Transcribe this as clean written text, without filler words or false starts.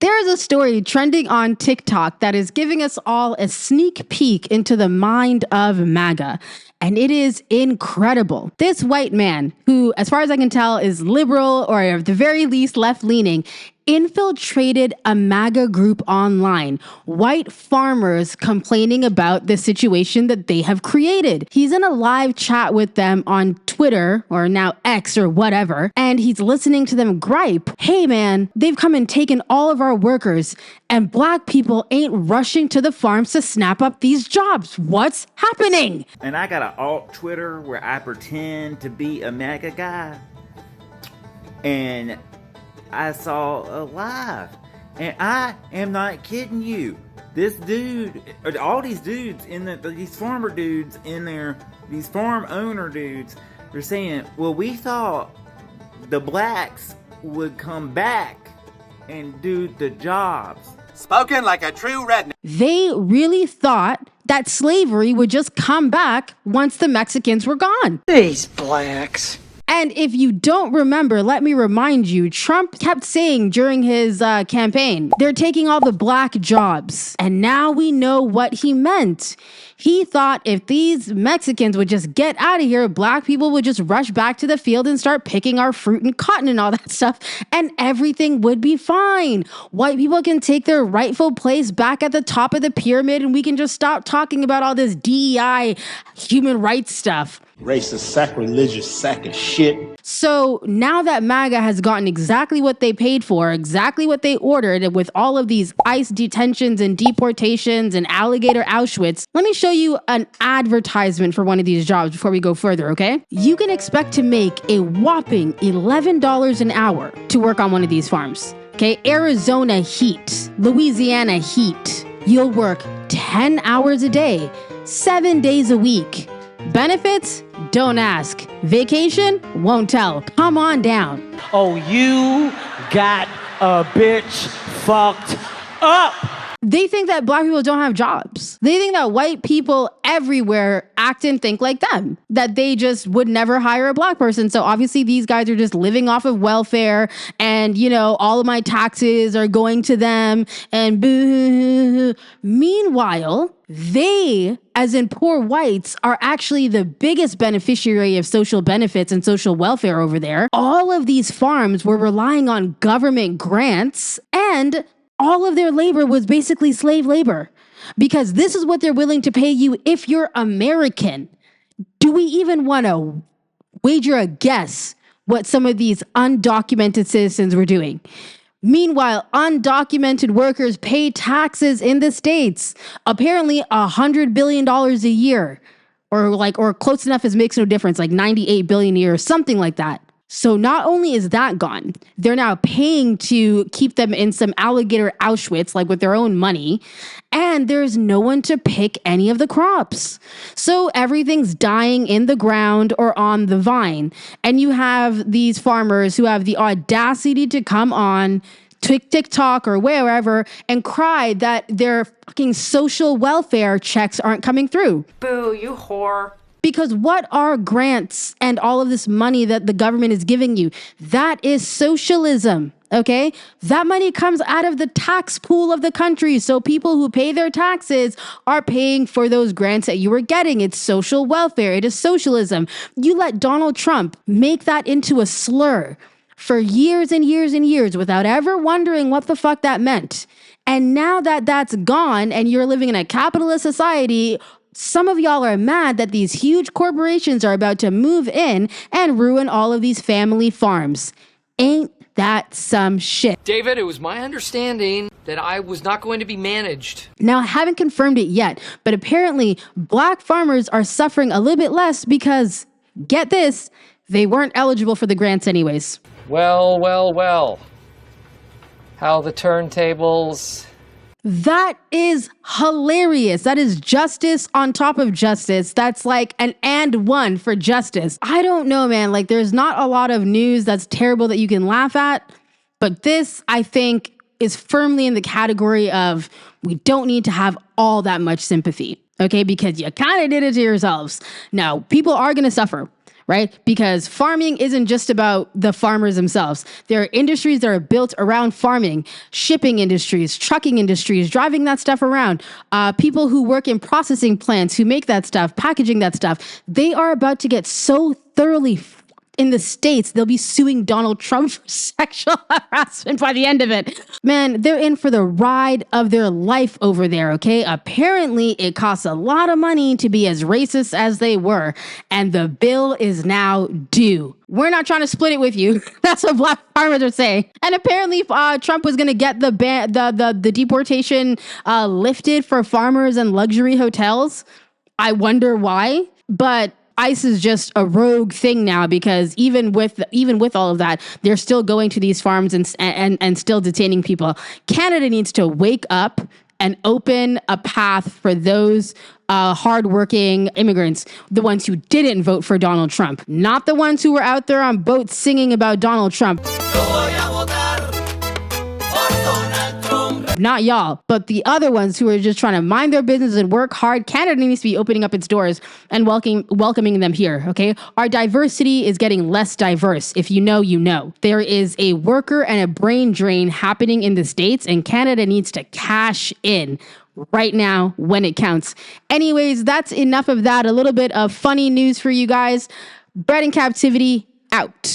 There's a story trending on TikTok that is giving us all a sneak peek into the mind of MAGA. And it is incredible. This white man, who, as far as I can tell, is liberal or at the very least left-leaning, infiltrated a MAGA group online. White farmers complaining about the situation that they have created. He's in a live chat with them on Twitter, or now X or whatever, and he's listening to them gripe. Hey man, they've come and taken all of our workers, and black people ain't rushing to the farms to snap up these jobs. What's happening? And I got an alt Twitter where I pretend to be a MAGA guy. And I saw a live. And I am not kidding you. This dude, all these dudes these farmer dudes in there, these farm owner dudes, they're saying, well, we thought the blacks would come back and do the jobs. Spoken like a true redneck. They really thought that slavery would just come back once the Mexicans were gone. These blacks. And if you don't remember, let me remind you, Trump kept saying during his campaign, they're taking all the black jobs. And now we know what he meant. He thought if these Mexicans would just get out of here, black people would just rush back to the field and start picking our fruit and cotton and all that stuff, and everything would be fine. White people can take their rightful place back at the top of the pyramid, and we can just stop talking about all this DEI human rights stuff. Racist, sacrilegious sack of shit. So now that MAGA has gotten exactly what they paid for, exactly what they ordered with all of these ICE detentions and deportations and alligator Auschwitz, let me show you an advertisement for one of these jobs before we go further, okay? You can expect to make a whopping $11 an hour to work on one of these farms, okay? Arizona heat, Louisiana heat. You'll work 10 hours a day, 7 days a week. Benefits? Don't ask. Vacation? Won't tell. Come on down. Oh, you got a bitch fucked up. They think that black people don't have jobs. They think that white people everywhere act and think like them, that they just would never hire a black person. So obviously these guys are just living off of welfare, and, you know, all of my taxes are going to them, and boo. Meanwhile, they, as in poor whites, are actually the biggest beneficiary of social benefits and social welfare over there. All of these farms were relying on government grants, and all of their labor was basically slave labor, because this is what they're willing to pay you if you're American. Do we even want to wager a guess what some of these undocumented citizens were doing? Meanwhile, undocumented workers pay taxes in the States, apparently $100 billion a year, or close enough as makes no difference, like 98 billion a year or something like that. So not only is that gone, they're now paying to keep them in some alligator Auschwitz, like with their own money, and there's no one to pick any of the crops. So everything's dying in the ground or on the vine. And you have these farmers who have the audacity to come on TikTok or wherever and cry that their fucking social welfare checks aren't coming through. Boo, you whore. Because what are grants and all of this money that the government is giving you? That is socialism, okay? That money comes out of the tax pool of the country. So people who pay their taxes are paying for those grants that you were getting. It's social welfare. It is socialism. You let Donald Trump make that into a slur for years and years and years without ever wondering what the fuck that meant. And now that that's gone and you're living in a capitalist society, some of y'all are mad that these huge corporations are about to move in and ruin all of these family farms. Ain't that some shit? David, it was my understanding that I was not going to be managed. Now, I haven't confirmed it yet, but apparently black farmers are suffering a little bit less because, get this, they weren't eligible for the grants anyways. Well. How the turntables... That is hilarious. That is justice on top of justice. That's like an and one for justice. I don't know, man. Like, there's not a lot of news that's terrible that you can laugh at. But this, I think, is firmly in the category of we don't need to have all that much sympathy. Okay? Because you kind of did it to yourselves. Now, people are going to suffer. right? Because farming isn't just about the farmers themselves. There are industries that are built around farming, shipping industries, trucking industries, driving that stuff around, people who work in processing plants who make that stuff, packaging that stuff. They are about to get so thoroughly in the States, they'll be suing Donald Trump for sexual harassment by the end of it. Man, they're in for the ride of their life over there, okay? Apparently, it costs a lot of money to be as racist as they were, and the bill is now due. We're not trying to split it with you. That's what black farmers are saying. And apparently, Trump was going to get the deportation lifted for farmers and luxury hotels. I wonder why, but ICE is just a rogue thing now, because even with all of that, they're still going to these farms and still detaining people. Canada needs to wake up and open a path for those hardworking immigrants, the ones who didn't vote for Donald Trump, not the ones who were out there on boats singing about Donald Trump. Not y'all, but the other ones who are just trying to mind their business and work hard. Canada needs to be opening up its doors and welcoming them here, okay? Our diversity is getting less diverse. If you know, you know. There is a worker and a brain drain happening in the States, and Canada needs to cash in right now when it counts. Anyways, that's enough of that. A little bit of funny news for you guys. Bread in captivity, out.